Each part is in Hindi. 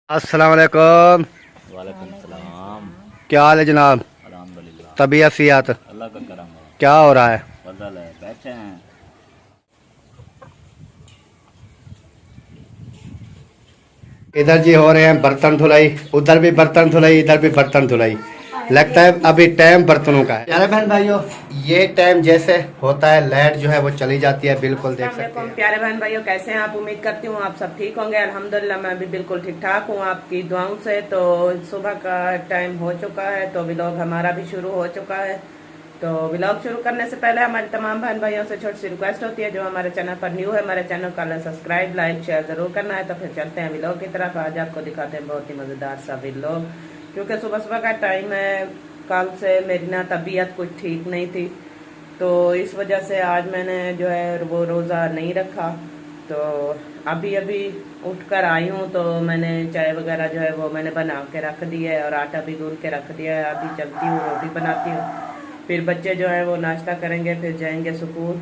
अस्सलाम वालेकुम। वालेकुम सलाम। क्या हाल है जनाब? अल्हम्दुलिल्लाह। तबीयत सियात अल्लाह का करम है। क्या हो रहा है? फजल है, बैठे हैं। इधर जी हो रहे हैं बर्तन धुलाई, उधर भी बर्तन धुलाई, इधर भी बर्तन धुलाई। लगता है अभी टाइम बर्तनों का है। प्यारे बहन भाइयों, ये टाइम जैसे होता है लाइट जो है वो चली जाती है, बिल्कुल देख सकते हैं। प्यारे बहन भाइयों, कैसे हैं आप? उम्मीद करती हूँ आप सब ठीक होंगे। अल्हम्दुलिल्लाह मैं भी बिल्कुल ठीक ठाक हूँ आपकी दुआओं से। तो सुबह का टाइम हो चुका है, तो व्लॉग हमारा भी शुरू हो चुका है। तो व्लॉग शुरू करने से पहले हमारे तमाम बहन भाइयों से छोटी सी रिक्वेस्ट होती है, जो हमारे चैनल पर न्यू है, हमारे चैनल का सब्सक्राइब लाइक शेयर जरूर करना है। तो फिर चलते हैं व्लॉग की तरफ। आज आपको दिखाते हैं बहुत ही मजेदार सा व्लॉग, क्योंकि सुबह सुबह का टाइम है। कल से मेरी ना तबीयत कुछ ठीक नहीं थी, तो इस वजह से आज मैंने जो है वो रोज़ा नहीं रखा। तो अभी अभी उठकर आई हूँ, तो मैंने चाय वगैरह जो है वो मैंने बना के रख दी है और आटा भी गूंद के रख दिया है। अभी चलती हूँ, रोटी बनाती हूँ, फिर बच्चे जो है वो नाश्ता करेंगे, फिर जाएंगे स्कूल।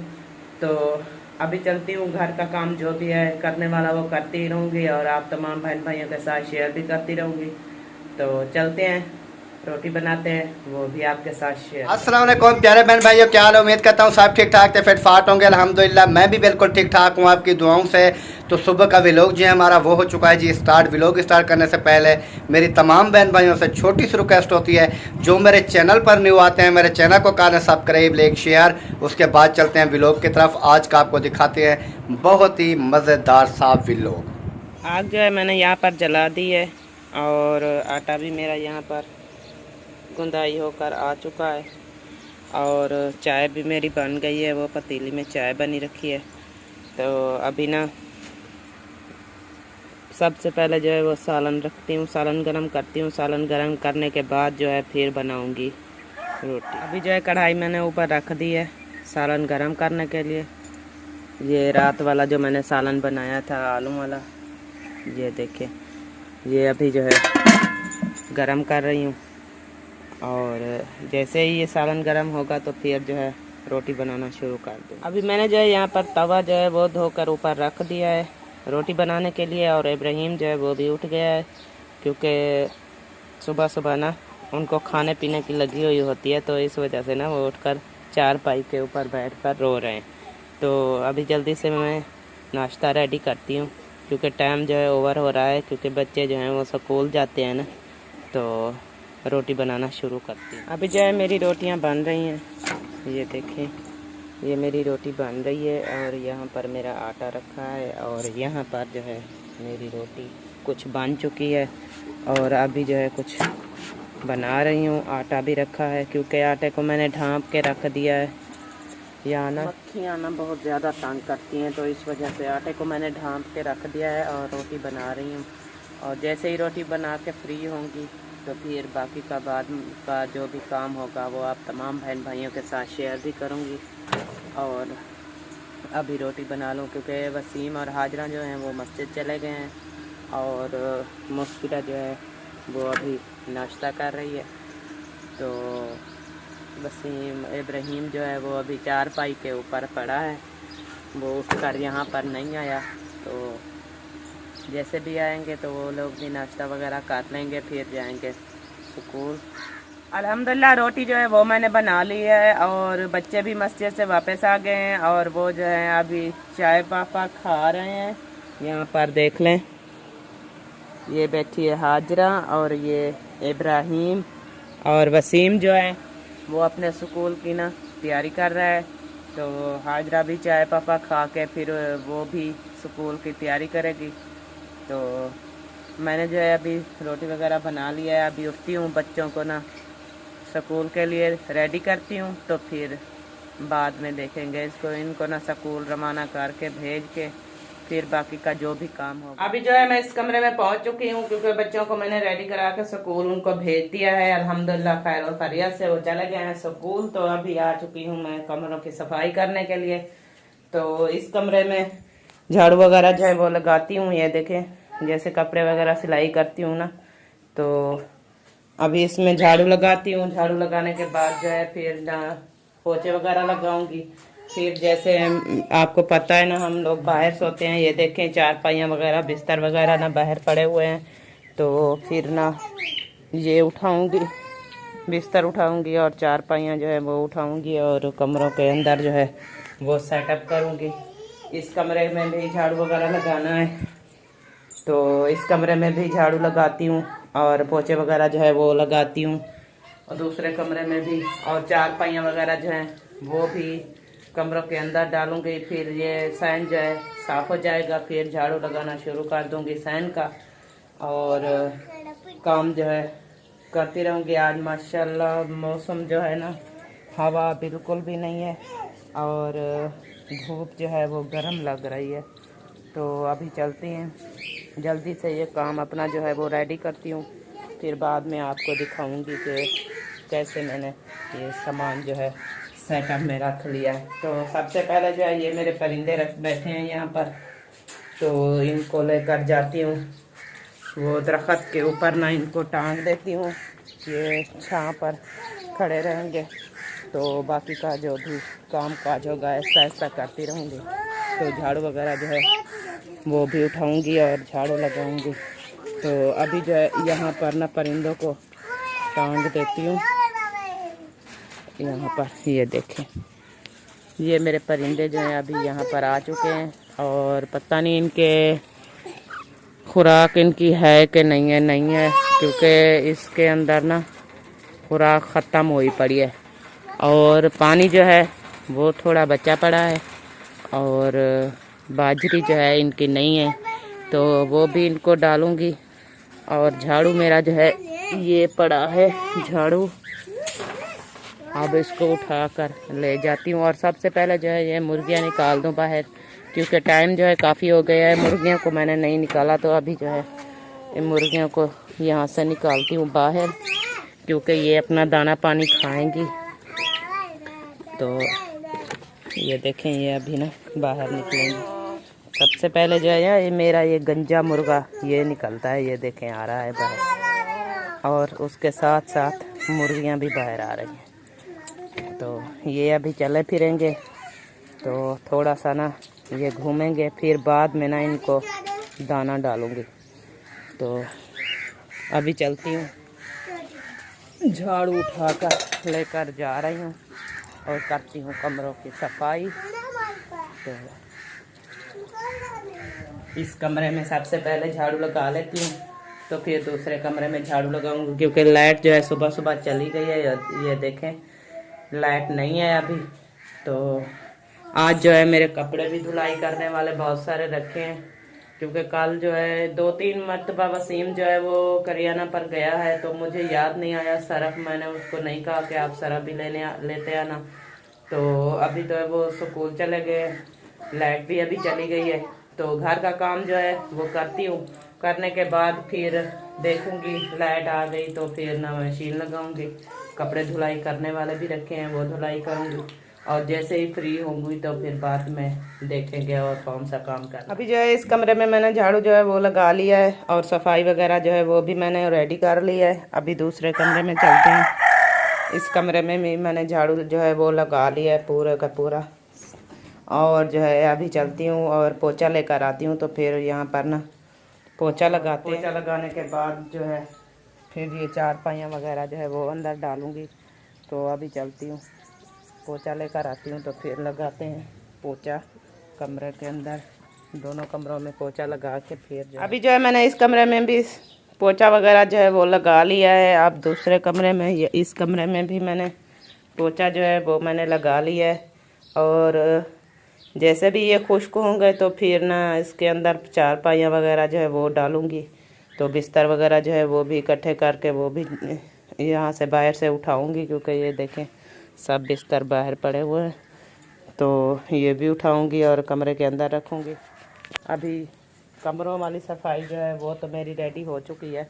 तो अभी चलती हूँ, घर का काम जो भी है करने वाला वो करती ही रहूँगी और आप तमाम बहन भाइयों के साथ शेयर भी करती रहूँगी। तो चलते हैं, रोटी बनाते हैं, वो भी आपके साथ शेयर। अस्सलाम वालेकुम प्यारे बहन भाइयों, क्या हाल है? उम्मीद करता हूँ सब ठीक ठाक थे, फिट फाट होंगे। अल्हम्दुलिल्लाह मैं भी बिल्कुल ठीक ठाक हूँ आपकी दुआओं से। तो सुबह का व्लॉग जो है हमारा वो हो चुका है जी स्टार्ट। व्लॉग स्टार्ट करने से पहले मेरी तमाम बहन भाइयों से छोटी सी रिक्वेस्ट होती है, जो मेरे चैनल पर न्यू आते हैं मेरे चैनल को कर सब्सक्राइब लाइक शेयर। उसके बाद चलते हैं व्लॉग की तरफ। आज का आपको दिखाते हैं बहुत ही मज़ेदार सा व्लॉग। आग जो है मैंने यहाँ पर जला दी है और आटा भी मेरा यहाँ पर गुंदाई होकर आ चुका है और चाय भी मेरी बन गई है। वो पतीली में चाय बनी रखी है। तो अभी ना सबसे पहले जो है वो सालन रखती हूँ, सालन गरम करती हूँ। सालन गरम करने के बाद जो है फिर बनाऊँगी रोटी। अभी जो है कढ़ाई मैंने ऊपर रख दी है सालन गरम करने के लिए। ये रात वाला जो मैंने सालन बनाया था आलू वाला, ये देखिए, ये अभी जो है गरम कर रही हूँ। और जैसे ही ये सालन गरम होगा तो फिर जो है रोटी बनाना शुरू कर दूँ। अभी मैंने जो है यहाँ पर तवा जो है वो धोकर ऊपर रख दिया है रोटी बनाने के लिए। और इब्राहिम जो है वो भी उठ गया है, क्योंकि सुबह सुबह ना उनको खाने पीने की लगी हुई होती है, तो इस वजह से ना वो उठकर चारपाई के ऊपर बैठकर रो रहे हैं। तो अभी जल्दी से मैं नाश्ता रेडी करती हूँ, क्योंकि टाइम जो है ओवर हो रहा है, क्योंकि बच्चे जो हैं वो स्कूल जाते हैं ना। तो रोटी बनाना शुरू करती हूँ। अभी जो है मेरी रोटियाँ बन रही हैं, ये देखें, ये मेरी रोटी बन रही है और यहाँ पर मेरा आटा रखा है और यहाँ पर जो है मेरी रोटी कुछ बन चुकी है और अभी जो है कुछ बना रही हूँ। आटा भी रखा है, क्योंकि आटे को मैंने ढाँप के रख दिया है। यहाँ ना मक्खियाँ ना बहुत ज़्यादा तंग करती हैं, तो इस वजह से आटे को मैंने ढाँप के रख दिया है और रोटी बना रही हूँ। और जैसे ही रोटी बना के फ्री होंगी तो फिर बाकी का बाद का जो भी काम होगा वो आप तमाम बहन भाइयों के साथ शेयर भी करूँगी। और अभी रोटी बना लूँ, क्योंकि वसीम और हाजरा जो हैं वो मस्जिद चले गए हैं और मुस्किरा जो है वो अभी नाश्ता कर रही है। तो वसीम इब्राहिम जो है वो अभी चारपाई के ऊपर पड़ा है, वो उठकर यहाँ पर नहीं आया। तो जैसे भी आएंगे तो वो लोग भी नाश्ता वगैरह कर लेंगे, फिर जाएंगे स्कूल। अल्हम्दुलिल्लाह रोटी जो है वो मैंने बना ली है और बच्चे भी मस्जिद से वापस आ गए हैं और वो जो है अभी चाय पापा खा रहे हैं। यहाँ पर देख लें, ये बैठी है हाजरा और ये इब्राहिम और वसीम जो है वो अपने स्कूल की ना तैयारी कर रहा है। तो हाजरा भी चाय पापा खा के फिर वो भी स्कूल की तैयारी करेगी। तो मैंने जो है अभी रोटी वगैरह बना लिया है। अभी उठती हूँ, बच्चों को ना स्कूल के लिए रेडी करती हूँ, तो फिर बाद में देखेंगे इसको, इनको ना स्कूल रवाना करके भेज के फिर बाकी का जो भी काम होगा। अभी जो है मैं इस कमरे में पहुंच चुकी हूँ, क्योंकि बच्चों को मैंने रेडी करा के स्कूल उनको भेज दिया है। अल्हम्दुलिल्लाह खैर और खैरियत से वो चले गए हैं स्कूल। तो अभी आ चुकी हूँ मैं कमरों की सफाई करने के लिए। तो इस कमरे में झाड़ू वगैरह जो है वो लगाती हूँ। ये देखें, जैसे कपड़े वगैरह सिलाई करती हूँ ना, तो अभी इसमें झाड़ू लगाती हूँ। झाड़ू लगाने के बाद जो है फिर ना पोछे वगैरह लगाऊंगी। फिर जैसे आपको पता है ना, हम लोग बाहर सोते हैं। ये देखें चारपाइयाँ वगैरह बिस्तर वगैरह ना बाहर पड़े हुए हैं, तो फिर ना ये उठाऊंगी, बिस्तर उठाऊंगी और चारपाइयाँ जो है वो उठाऊंगी और कमरों के अंदर जो है वो सेटअप करूंगी। इस कमरे में भी झाड़ू वगैरह लगाना है, तो इस कमरे में भी झाड़ू लगाती हूँ और पोछे वगैरह जो है वो लगाती हूँ, और दूसरे कमरे में भी, और चारपाइयाँ वगैरह जो हैं वो भी कमरों के अंदर डालूंगी। फिर ये सैन जो है साफ़ हो जाएगा, फिर झाड़ू लगाना शुरू कर दूंगी सैन का, और काम जो है करती रहूँगी। आज माशाल्लाह मौसम जो है ना, हवा बिल्कुल भी नहीं है और धूप जो है वो गर्म लग रही है। तो अभी चलती हैं, जल्दी से ये काम अपना जो है वो रेडी करती हूँ, फिर बाद में आपको दिखाऊंगी कि कैसे मैंने ये सामान जो है सेटअप में रख लिया है। तो सबसे पहले जो है ये मेरे परिंदे रख बैठे हैं यहाँ पर, तो इनको लेकर जाती हूँ वो दरख्त के ऊपर ना, इनको टांग देती हूँ, ये छाँव पर खड़े रहेंगे। तो बाकी का जो भी काम काज होगा ऐसा ऐसा करती रहूँगी। तो झाड़ू वगैरह जो है वो भी उठाऊँगी और झाड़ू लगाऊँगी। तो अभी जो है यहाँ पर ना परिंदों को टांग देती हूँ। यहाँ पर ये देखें, ये मेरे परिंदे जो हैं अभी यहाँ पर आ चुके हैं, और पता नहीं इनके खुराक इनकी है कि नहीं है, क्योंकि इसके अंदर ना खुराक ख़त्म हुई पड़ी है, और पानी जो है वो थोड़ा बचा पड़ा है, और बाजरी जो है इनकी नहीं है, तो वो भी इनको डालूँगी। और झाड़ू मेरा जो है ये पड़ा है झाड़ू, अब इसको उठा कर ले जाती हूँ। और सबसे पहले जो है ये मुर्गियाँ निकाल दूँ बाहर, क्योंकि टाइम जो है काफ़ी हो गया है, मुर्गियों को मैंने नहीं निकाला। तो अभी जो है इन मुर्गियों को यहाँ से निकालती हूँ बाहर, क्योंकि ये अपना दाना पानी खाएंगी। तो ये देखें, ये अभी ना बाहर निकलेंगे। सबसे पहले जो है ये मेरा ये गंजा मुर्गा ये निकलता है, ये देखें आ रहा है बाहर, और उसके साथ साथ मुर्गियाँ भी बाहर आ रही हैं। तो ये अभी चले फिरेंगे, तो थोड़ा सा ना ये घूमेंगे, फिर बाद में ना इनको दाना डालूँगी। तो अभी चलती हूँ, झाड़ू उठाकर लेकर जा रही हूँ और करती हूँ कमरों की सफाई। तो इस कमरे में सबसे पहले झाड़ू लगा लेती हूँ, तो फिर दूसरे कमरे में झाड़ू लगाऊंगी, क्योंकि लाइट जो है सुबह सुबह चली गई है। ये देखें लाइट नहीं है अभी। तो आज जो है मेरे कपड़े भी धुलाई करने वाले बहुत सारे रखे हैं, क्योंकि कल जो है 2-3 मरतबा वसीम जो है वो करियाना पर गया है, तो मुझे याद नहीं आया सरफ, मैंने उसको नहीं कहा कि आप सरफ भी लेते आना। तो अभी तो है वो स्कूल चले गए, लाइट भी अभी चली गई है। तो घर का काम जो है वो करती हूँ, करने के बाद फिर देखूँगी लाइट आ गई तो फिर ना मशीन लगाऊँगी। कपड़े धुलाई करने वाले भी रखे हैं, वो धुलाई करूँगी, और जैसे ही फ्री होंगी तो फिर बाद में देखेंगे और कौन सा काम करना। अभी जो है इस कमरे में मैंने झाड़ू जो है वो लगा लिया है, और सफाई वगैरह जो है वो भी मैंने रेडी कर लिया है। अभी दूसरे कमरे में चलते हैं। इस कमरे में भी मैंने झाड़ू जो है वो लगा लिया है पूरा का पूरा, और जो है अभी चलती हूँ और पोछा लेकर आती हूँ। तो फिर यहाँ पर ना पोछा लगाते हैं, पोछा लगाने के बाद जो है फिर ये चारपाइयाँ वगैरह जो है वो अंदर डालूँगी। तो अभी चलती हूँ, पोछा लेकर आती हूँ, तो फिर लगाते हैं पोछा कमरे के अंदर, दोनों कमरों में पोछा लगा के फिर जो अभी जो है मैंने इस कमरे में भी पोछा वगैरह जो है वो लगा लिया है। अब दूसरे कमरे में, इस कमरे में भी मैंने पोछा जो है वो मैंने लगा लिया है, और जैसे भी ये खुश्क होंगे तो फिर ना इसके अंदर चारपाइयाँ वगैरह जो है वो डालूँगी। तो बिस्तर वगैरह जो है वो भी इकट्ठे करके वो भी यहाँ से बाहर से उठाऊँगी, क्योंकि ये देखें सब बिस्तर बाहर पड़े हुए हैं। तो ये भी उठाऊँगी और कमरे के अंदर रखूँगी। अभी कमरों वाली सफाई जो है वो तो मेरी रेडी हो चुकी है,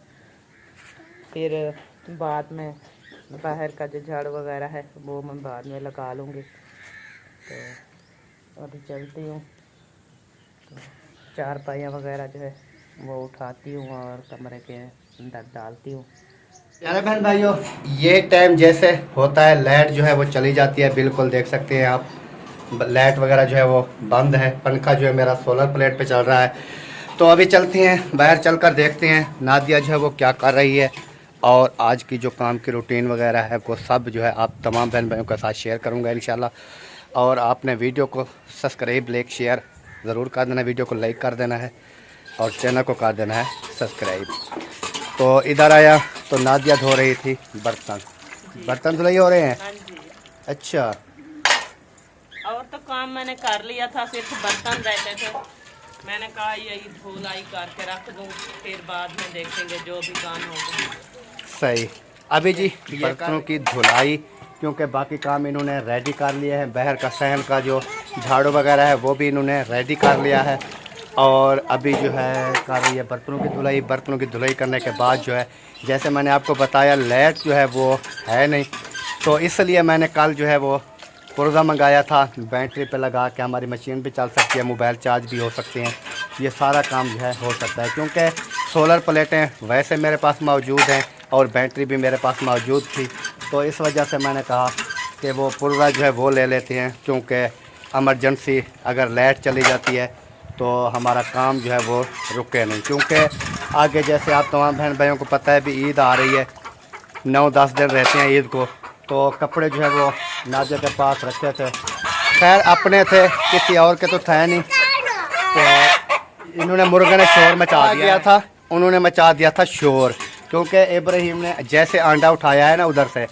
फिर बाद में बाहर का जो झाड़ू वगैरह है वो मैं बाद में लगा लूँगी। तो अभी चलती हूँ, तो चारपाइयाँ वगैरह जो है वो उठाती हूँ और कमरे के अंदर डालती हूँ। प्यारे बहन भाइयों, ये टाइम जैसे होता है लाइट जो है वो चली जाती है, बिल्कुल देख सकते हैं आप लाइट वगैरह जो है वो बंद है। पंखा जो है मेरा सोलर प्लेट पे चल रहा है। तो अभी चलते हैं बाहर, चलकर देखते हैं नादिया जो है वो क्या कर रही है, और आज की जो काम की रूटीन वगैरह है वो सब जो है आप तमाम बहन भाइयों के साथ शेयर करूंगा इंशाल्लाह। और आपने वीडियो को सब्सक्राइब लाइक शेयर ज़रूर कर देना, वीडियो को लाइक कर देना है और चैनल को कर देना है सब्सक्राइब। तो इधर आया तो नादिया धो रही थी बर्तन धुलाई हो रहे हैं। हाँ जी। अच्छा, और तो काम मैंने कर लिया था, सिर्फ बर्तन रहते थे। मैंने कहा यही धुलाई करके रख दूं, फिर बाद में देखेंगे जो भी काम होगा। सही। अभी जी बर्तनों की धुलाई, क्योंकि बाकी काम इन्होंने रेडी कर लिया है, बाहर का सहन का जो झाड़ू वगैरह है वो भी इन्होंने रेडी कर लिया है, और अभी जो है कर रही है बर्तनों की धुलाई। बर्तनों की धुलाई करने के बाद जो है, जैसे मैंने आपको बताया लाइट जो है वो है नहीं, तो इसलिए मैंने कल जो है वो पुर्जा मंगाया था, बैटरी पे लगा के हमारी मशीन भी चल सकती है, मोबाइल चार्ज भी हो सकते हैं, ये सारा काम जो है हो सकता है। क्योंकि सोलर प्लेटें वैसे मेरे पास मौजूद हैं और बैटरी भी मेरे पास मौजूद थी, तो इस वजह से मैंने कहा कि वो पुर्जा जो है वो ले लेते हैं, क्योंकि एमरजेंसी अगर लाइट चली जाती है तो हमारा काम जो है वो रुके नहीं। क्योंकि आगे जैसे आप तमाम बहन भाइयों को पता है भी ईद आ रही है, 9-10 दिन रहते हैं ईद को, तो कपड़े जो है वो नादिया के पास रखे थे, खैर अपने थे, किसी और के तो थे नहीं, तो इन्होंने मुर्गे ने शोर मचा दिया था, उन्होंने मचा दिया था शोर, क्योंकि इब्राहिम ने जैसे अंडा उठाया है ना उधर से,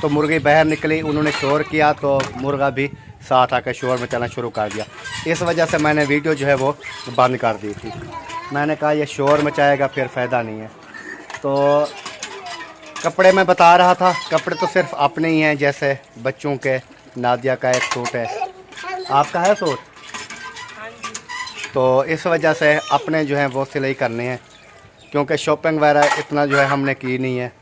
तो मुर्गी बाहर निकली, उन्होंने शोर किया तो मुर्गा भी साथ आकर शोर मचाना शुरू कर दिया। इस वजह से मैंने वीडियो जो है वो बंद कर दी थी। मैंने कहा ये शोर मचाएगा फिर फ़ायदा नहीं है। तो कपड़े मैं बता रहा था, कपड़े तो सिर्फ अपने ही हैं, जैसे बच्चों के, नादिया का एक सूट है, आपका है सूट, तो इस वजह से अपने जो हैं वो सिलाई करने हैं, क्योंकि शॉपिंग वगैरह इतना जो है हमने की नहीं है,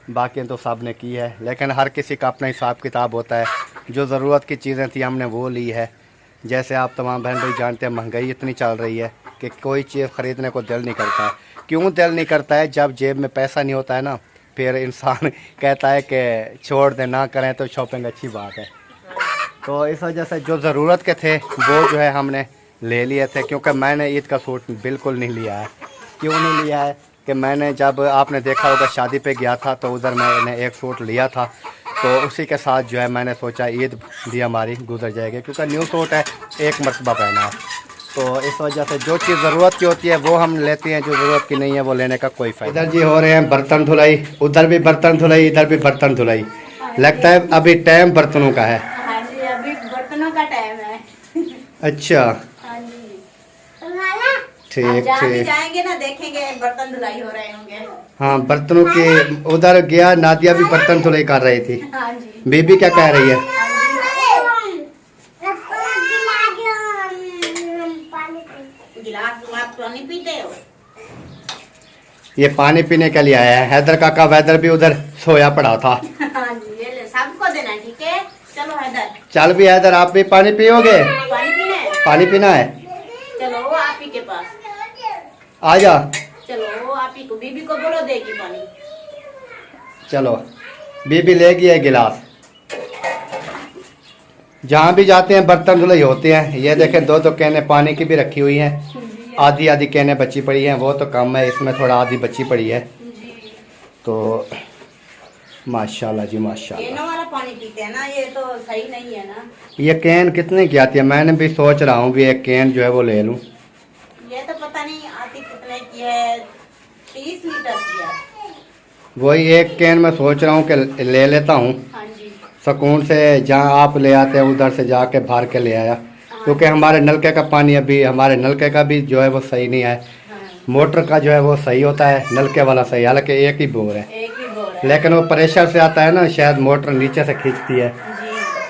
बाकी तो सब ने की है, लेकिन हर किसी का अपना हिसाब किताब होता है। जो ज़रूरत की चीज़ें थी हमने वो ली है। जैसे आप तमाम बहन भाई जानते हैं महंगाई इतनी चल रही है कि कोई चीज़ ख़रीदने को दिल नहीं करता है। क्यों दिल नहीं करता है? जब जेब में पैसा नहीं होता है ना, फिर इंसान कहता है कि छोड़ दे, ना करें तो शॉपिंग अच्छी बात है। तो इस वजह से जो ज़रूरत के थे वो जो है हमने ले लिए थे, क्योंकि मैंने ईद का सूट बिल्कुल नहीं लिया है। क्यों नहीं लिया है कि मैंने, जब आपने देखा होगा शादी पे गया था तो उधर मैंने एक सूट लिया था, तो उसी के साथ जो है मैंने सोचा ईद भी हमारी गुजर जाएगी, क्योंकि न्यू सूट है, एक मरतबा पहना है। तो इस वजह से जो चीज़ ज़रूरत की होती है वो हम लेते हैं, जो ज़रूरत की नहीं है वो लेने का कोई फ़ायदा। इधर जी हो रहे हैं बर्तन धुलाई, उधर भी बर्तन धुलाई, इधर भी बर्तन धुलाई। लगता है अभी टाइम बर्तनों का है। हाँ जी, अभी बर्तनों का टाइम है। अच्छा, हाँ जी, ठीक जहाँ भी ठीक। जाएंगे ना देखेंगे बर्तन धुलाई हो रहे होंगे। हाँ, बर्तनों की उधर गया, नादिया भी बर्तन धुलाई कर रही थी। हाँ जी, बीबी क्या कह रही है? गिलास आप पानी पीते हो? ये पानी पीने के लिए आया है। हैदर काका वैदर भी उधर सोया पड़ा था। हाँ जी, ये ले सबको देना, ठीक है? चलो हैदर, चल भी हैदर, आप भी पानी पियोगे? पानी पीना है? पानी पीना है? चलो वो आप ही के पास, आ जा। चलो वो आप ही को, बीबी को बोलो देगी पानी। चलो, बीबी लेगी है गिलास। जहाँ भी जाते हैं बर्तन धुलाई होते हैं। ये देखें, दो कैने पानी की भी रखी हुई हैं, आधी आधी कैने बची पड़ी हैं, वो तो कम है, इसमें थोड़ा आधी बची पड़ी है। तो माशाल्लाह जी माशाल्लाह। कैनों वाला पानी पीते हैं ना, ये तो सही नहीं है ना। ये कैन कितने की आती है? मैंने भी सोच रहा हूँ भी एक कैन जो है वो ले लूँ। ये तो पता नहीं आती कितने की है, 30 लीटर की है। वही एक कैन मैं सोच रहा हूँ कि ले लेता हूँ, हाँ जी, सुकून से। जहाँ आप ले आते हैं उधर से जाके भर के ले आया, क्योंकि हमारे नलके का पानी, अभी हमारे नलके का भी जो है वो सही नहीं है। हाँ, मोटर का जो है वो सही होता है, नलके वाला सही, हालांकि एक ही बोर है, एक ही बोर है। लेकिन वो प्रेशर से आता है ना, शायद मोटर नीचे से खींचती है, जी,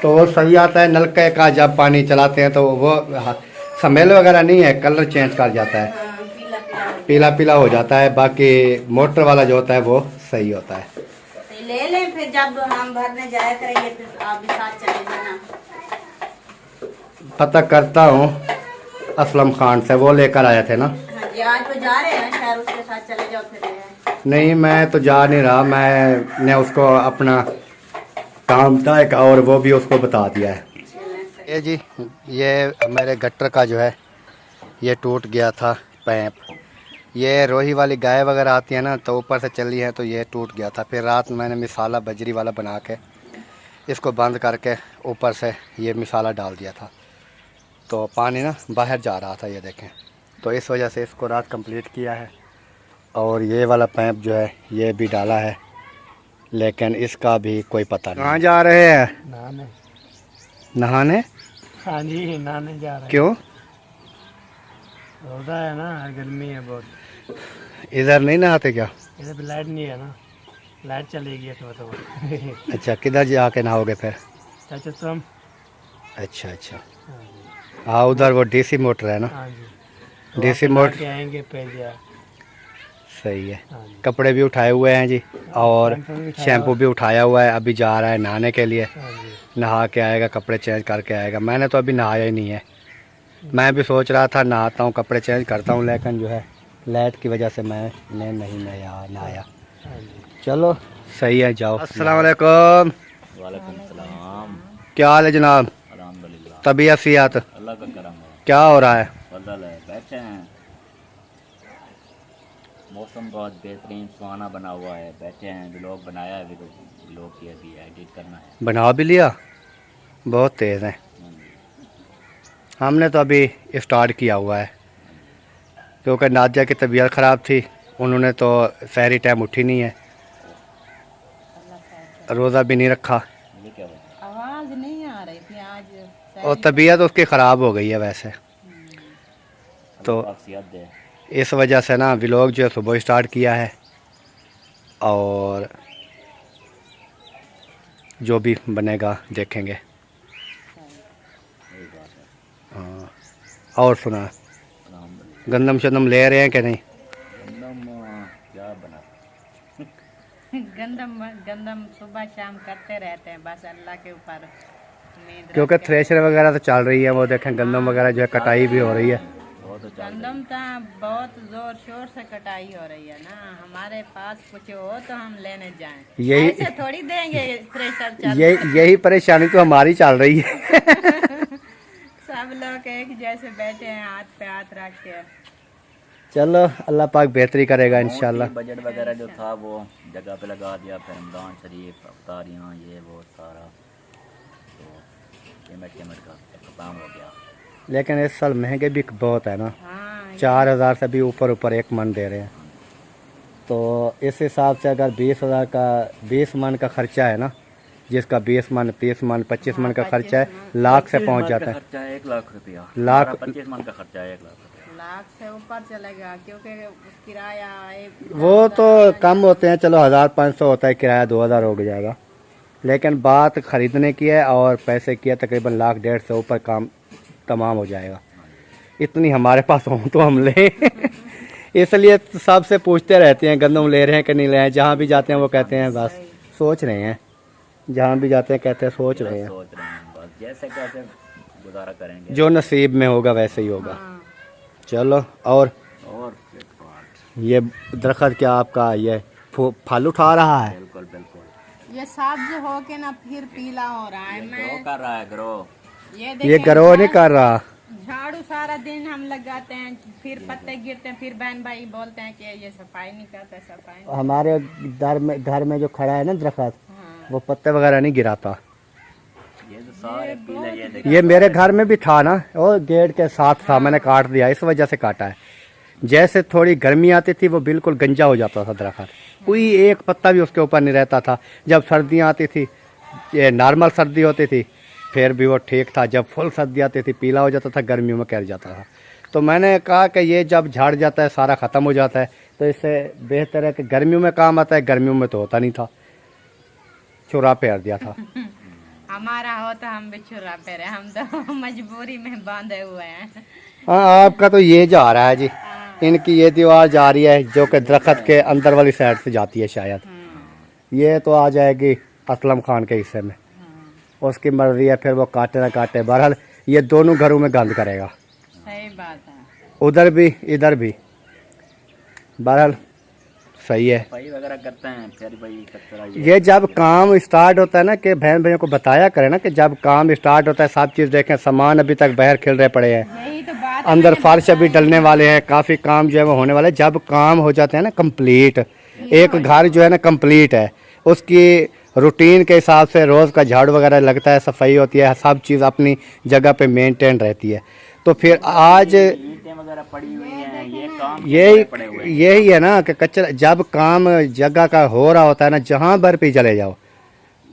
तो वो सही आता है। नलके का जब पानी चलाते हैं तो वो स्मेल वगैरह नहीं है, कलर चेंज कर जाता है, हाँ, पीला पीला हो पीला पीला हो जाता है। बाकी मोटर वाला जो होता है वो सही होता है। तो ले लें, फिर जब हम भरने जाया करेंगे फिर आप भी साथ चले जाना। पता करता हूँ असलम खान से, वो लेकर आए थे ना। हाँ जी, आज वो जा रहे हैं ना शहर, उसके साथ चले जाओ फिर। नहीं, मैं तो जा नहीं रहा, मैंने उसको अपना काम था एक, और वो भी उसको बता दिया है। ये जी, ये मेरे गटर का जो है ये टूट गया था, पैप। ये रोही वाली गाय वगैरह आती है ना, तो ऊपर से चली है तो ये टूट गया था। फिर रात में मैंने मिसाला बजरी वाला बना के इसको बंद करके ऊपर से ये मिसाला डाल दिया था, तो पानी ना बाहर जा रहा था, ये देखें। तो इस वजह से इसको रात कंप्लीट किया है। और ये वाला पैप जो है ये भी डाला है, लेकिन इसका भी कोई पता नहीं। कहाँ जा रहे हैं? नहाने। नहाने? हाँ जी, नहाने जा रहे हैं। क्यों? रोजा है ना, गर्मी है बहुत। इधर नहीं नहाते क्या? इधर भी लाइट नहीं है ना, लाइट चलेगी सुबह सुबह। अच्छा, किधर जाके नहाओगे फिर? चाचा तुम? अच्छा अच्छा, हाँ जी। हाँ उधर वो डीसी मोटर है ना। हाँ जी, तो डीसी वहाँ पे मोटर नहा के आएंगे पेजिया। सही है। हाँ जी। कपड़े भी उठाए हुए हैं जी, और शैम्पू भी उठाया हुआ है। अभी जा रहा है नहाने के लिए, हाँ जी। नहा के आएगा, कपड़े चेंज करके आएगा। मैंने तो अभी नहाया ही नहीं है। मैं भी सोच रहा था नहाता हूँ, कपड़े चेंज करता हूँ, लेकिन जो है लाइट की वजह से मैंने नहीं नहाया। हाँ जी। चलो सही है, जाओ। अस्सलाम वालेकुम। वालेकुम सलाम। क्या हाल है जनाब? अल्हम्दुलिल्लाह, तबीयत सियात अल्लाह का करम है। क्या हो रहा है? फजल है, बैठे हैं। मौसम बहुत बेहतरीन सुहाना बना हुआ है, बैठे हैं। व्लॉग बनाया है, व्लॉग की अभी एडिट करना है। बना भी लिया? बहुत तेज़ है। हमने तो अभी स्टार्ट किया हुआ है, क्योंकि नादिया की तबीयत ख़राब थी। उन्होंने तो सहरी टाइम उठी नहीं है, रोज़ा भी नहीं रखा, ये क्या बात आवाज नहीं आ रही थी आज। और तबीयत उसकी ख़राब हो गई है वैसे। है? तो अल्लाह पाक सेहत दे। इस वजह से ना व्लॉग जो है सुबह स्टार्ट किया है, और जो भी बनेगा देखेंगे। यही बात है। हाँ, और सुना, अल्हम्दुलिल्लाह। गंदम शंदम ले रहे हैं कि नहीं? गंदम क्या बना? गंदम गंदम सुबह शाम करते रहते हैं, बस अल्लाह के ऊपर उम्मीद क्योंकि रख के। थ्रेशर वगैरह तो चल रही है, वो देखें गंदम वगैरह जो है कटाई भी हो रही है। वो तो चल रही गंदम तो बहुत जोर शोर से कटाई हो रही है ना। हमारे पास कुछ हो तो हम लेने जाएं, यही ऐसे थोड़ी देंगे थ्रेशर चल। यही परेशानी तो हमारी चल रही है। सब लोग एक जैसे बैठे हैं, हाथ पे हाथ रख के। चलो अल्लाह पाक बेहतरी करेगा है। इंशाल्लाह। बजट वगैरह जो था वो जगह पे लगा दिया, फिर रमज़ान शरीफ, अफ्तारियाँ, ये वो सारा, तो पेमेंट का काम हो गया। लेकिन इस साल महंगे भी बहुत है ना, हाँ, 4000 से भी ऊपर एक मन दे रहे हैं। तो इस हिसाब से अगर 20,000 का 20 मन का खर्चा है ना, जिसका 20 मन 30 मन 25 मन का खर्चा है, लाख से पहुंच जाता है। खर्चा है 1 लाख रुपया। लाख 25 मन का खर्चा है 1 लाख रुपया। लाख से ऊपर चलेगा, क्योंकि किराया वो तो कम होते हैं, चलो 1500 होता है किराया, 2000 हो जाएगा। लेकिन बात ख़रीदने की है और पैसे की है, तकरीबन लाख 1.5 से ऊपर काम तमाम हो जाएगा। इतनी हमारे पास हो तो हम लें। इसलिए तो सबसे पूछते रहते हैं गंदम ले रहे हैं कि नहीं ले रहे हैं। जहाँ भी जाते हैं वो कहते हैं बस सोच रहे हैं, जहाँ भी जाते हैं कहते हैं सोच रहे हैं। सोच रहे हैं बस जैसे कैसे गुजारा करेंगे, जो नसीब में होगा वैसे ही होगा। चलो, और फिटफाट। ये दरख्त क्या आपका ये फल उठा रहा है? बिल्कुल बिल्कुल। ये सब्ज हो के ना फिर पीला हो रहा है। ग्रो कर रहा है, ग्रो। ये ग्रो नहीं कर रहा। झाड़ू सारा दिन हम लगाते हैं, फिर पत्ते गिरते हैं, फिर बहन भाई बोलते हैं कि ये सफाई नहीं करते, सफाई नहीं। हमारे घर में जो खड़ा है ना दरख्त, हाँ। वो पत्ते वगैरह नहीं गिराता। ये तो सारे पीले, ये देखिए। ये मेरे घर में भी था ना, और गेट के साथ था, मैंने काट दिया, इस वजह से काटा है। जैसे थोड़ी गर्मी आती थी वो बिल्कुल गंजा हो जाता था दरख्त, कोई एक पत्ता भी उसके ऊपर नहीं रहता था। जब सर्दियाँ आती थी, ये नॉर्मल सर्दी होती थी, फिर भी वो ठीक था। जब फुल सर्दी आती थी पीला हो जाता था, गर्मियों में कैर जाता था। तो मैंने कहा कि ये जब झाड़ जाता है सारा ख़त्म हो जाता है, तो इससे बेहतर है कि गर्मियों में काम आता है। गर्मियों में तो होता नहीं था, चुरा फेर दिया था। हमारा हो तो हम भी छुरा पे रहे, हम तो मजबूरी में बांधे हुए हैं। हाँ, आपका तो ये जा रहा है जी, इनकी ये दीवार जा रही है जो कि दरख्त के अंदर वाली साइड से जाती है शायद। ये तो आ जाएगी असलम खान के हिस्से में, उसकी मर्जी है, फिर वो काटे ना काटे। बहरहाल ये दोनों घरों में गंद करेगा, सही बात है। उधर भी इधर भी। बहरहाल सही है। सफाई वगैरह करते हैं, फिर भाई कचरा ये जब काम स्टार्ट होता है ना, कि बहन भाइयों को बताया करें ना कि जब काम स्टार्ट होता है सब चीज़ देखें, सामान अभी तक बाहर खिल रहे पड़े हैं, यही तो बात अंदर फर्श अभी डलने वाले हैं, काफ़ी काम जो है वो होने वाले हैं। जब काम हो जाते हैं ना कंप्लीट, एक घर जो है ना कंप्लीट है, उसकी रूटीन के हिसाब से रोज़ का झाड़ू वगैरह लगता है, सफाई होती है, सब चीज़ अपनी जगह पे मेंटेन रहती है। तो फिर आज ईंटें वगैरह पड़ी हुई हैं, ये काम के पड़े हुए हैं। यही है ना कि कचरा जब काम जगह का हो रहा होता है ना, जहाँ पर भी चले जाओ,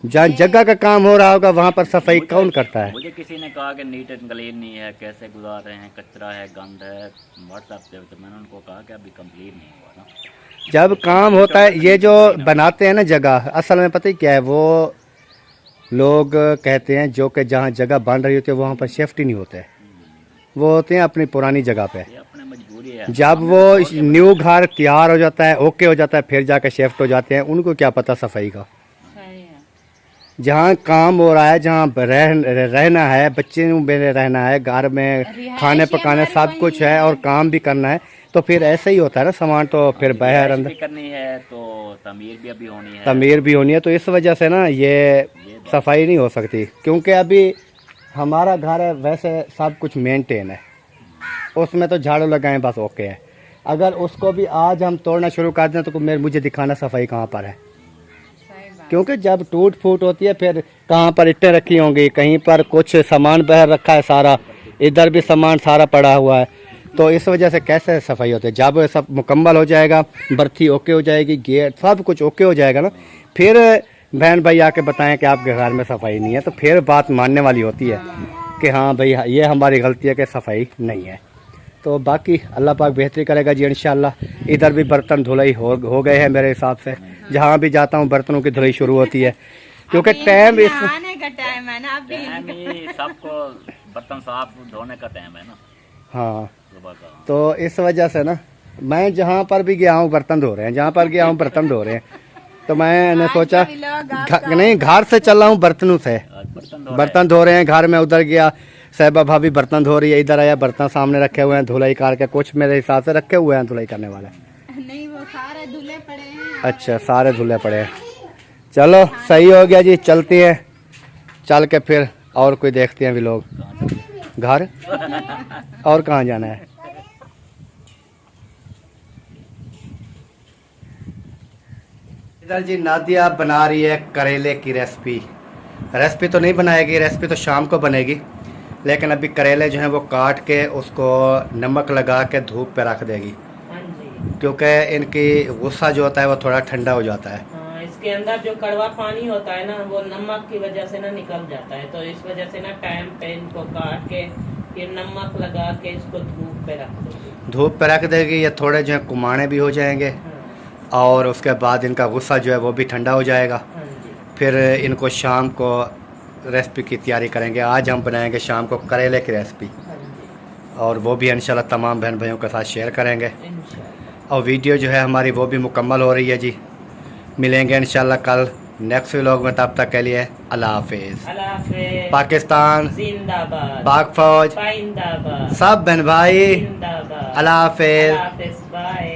जहाँ जगह का काम हो रहा होगा वहाँ पर सफाई कौन करता है? मुझे किसी ने कहा कि नीट एंड क्लीन नहीं है, कैसे गुजार रहे हैं, कचरा है, गंद है व्हाट्सएप पे, तो मैंने उनको कहा कि अभी कंप्लीट नहीं हुआ ना। जब काम होता है, ये जो बनाते हैं ना जगह, असल में पता ही क्या है, वो लोग कहते हैं जो कि जहाँ जगह बन रही होती है वहाँ पर शिफ्ट ही नहीं होते, वो होते हैं अपनी पुरानी जगह पे। ये अपने मजबूरी है। जब वो न्यू घर तैयार हो जाता है, ओके हो जाता है, फिर जाकर शिफ्ट हो जाते हैं, उनको क्या पता सफाई का। सही है। जहाँ काम हो रहा है, जहाँ रहना है, बच्चे मेरे रहना है, घर में खाने पकाने सब कुछ है और काम भी करना है, तो फिर ऐसा ही होता है ना, सामान तो फिर बाहर अंदर भी करनी है, तो तमीर भी अभी होनी है। तमीर भी होनी है, तो इस वजह से ना ये सफाई नहीं हो सकती, क्योंकि अभी हमारा घर है वैसे सब कुछ मेंटेन है, उसमें तो झाड़ू लगाएं बस ओके है। अगर उसको भी आज हम तोड़ना शुरू कर दें तो मुझे दिखाना सफाई कहाँ पर है, सही बात। क्योंकि जब टूट फूट होती है फिर कहाँ पर ईंटें रखी होंगी, कहीं पर कुछ सामान बाहर रखा है सारा, इधर भी सामान सारा पड़ा हुआ है, तो इस वजह से कैसे सफाई होती है। जब सब मुकम्मल हो जाएगा, बर्थी ओके हो जाएगी, गेट सब कुछ ओके हो जाएगा ना, फिर बहन भाई आके बताएं कि आपके घर में सफाई नहीं है, तो फिर बात मानने वाली होती है कि हाँ भाई ये हमारी गलती है कि सफाई नहीं है। तो बाकी अल्लाह पाक बेहतरी करेगा जी इंशाल्लाह। इधर भी बर्तन धुलाई हो गए हैं मेरे हिसाब से, जहाँ भी जाता हूँ बर्तनों की धुलाई शुरू होती है, क्योंकि टाइम इस आने का टाइम है ना अभी। सबको बर्तन साफ धोने का टाइम है ना, हाँ, सुबह का। तो इस वजह से ना मैं जहाँ पर भी गया हूँ बर्तन धो रहे हैं, जहाँ पर गया हूँ बर्तन धो रहे हैं, तो मैंने सोचा नहीं घर से चल रहा हूँ बर्तनों से, बर्तन धो रहे हैं घर में, उधर गया साहिबा भाभी बर्तन धो रही है, इधर आया बर्तन सामने रखे हुए हैं धुलाई करके, कुछ मेरे हिसाब से रखे हुए हैं धुलाई करने वाले। नहीं वो सारे धुले पड़े हैं। अच्छा सारे धुले पड़े हैं, चलो सही हो गया जी, चलती हैं, चल के फिर और कोई देखते हैं भी लोग घर और कहाँ जाना है। इधर जी नादिया बना रही है करेले की रेसिपी तो नहीं बनाएगी, रेसिपी तो शाम को बनेगी, लेकिन अभी करेले जो हैं वो काट के उसको नमक लगा के धूप पे रख देगी, क्योंकि इनकी गुस्सा जो होता है वो थोड़ा ठंडा हो जाता है। इसके अंदर जो कड़वा पानी होता है ना वो नमक की वजह से ना निकल जाता है, तो इस वजह से ना टाइम पे इनको काट के फिर नमक लगा के इसको धूप पे रख देगी। धूप पे रख देगी, ये थोड़े जो है कुमाने भी हो जाएंगे और उसके बाद इनका गुस्सा जो है वो भी ठंडा हो जाएगा। फिर इनको शाम को रेसिपी की तैयारी करेंगे। आज हम बनाएंगे शाम को करेले की रेसिपी, और वो भी इंशाल्लाह तमाम बहन भाइयों के साथ शेयर करेंगे। और वीडियो जो है हमारी वो भी मुकम्मल हो रही है जी। मिलेंगे इंशाल्लाह कल नेक्स्ट व्लॉग में, तब तक के लिए अल्लाह हाफिज़। पाकिस्तान जिंदाबाद, पाक फौज जिंदाबाद, सब बहन भाई जिंदाबाद, अल्लाह हाफिज़। बाय।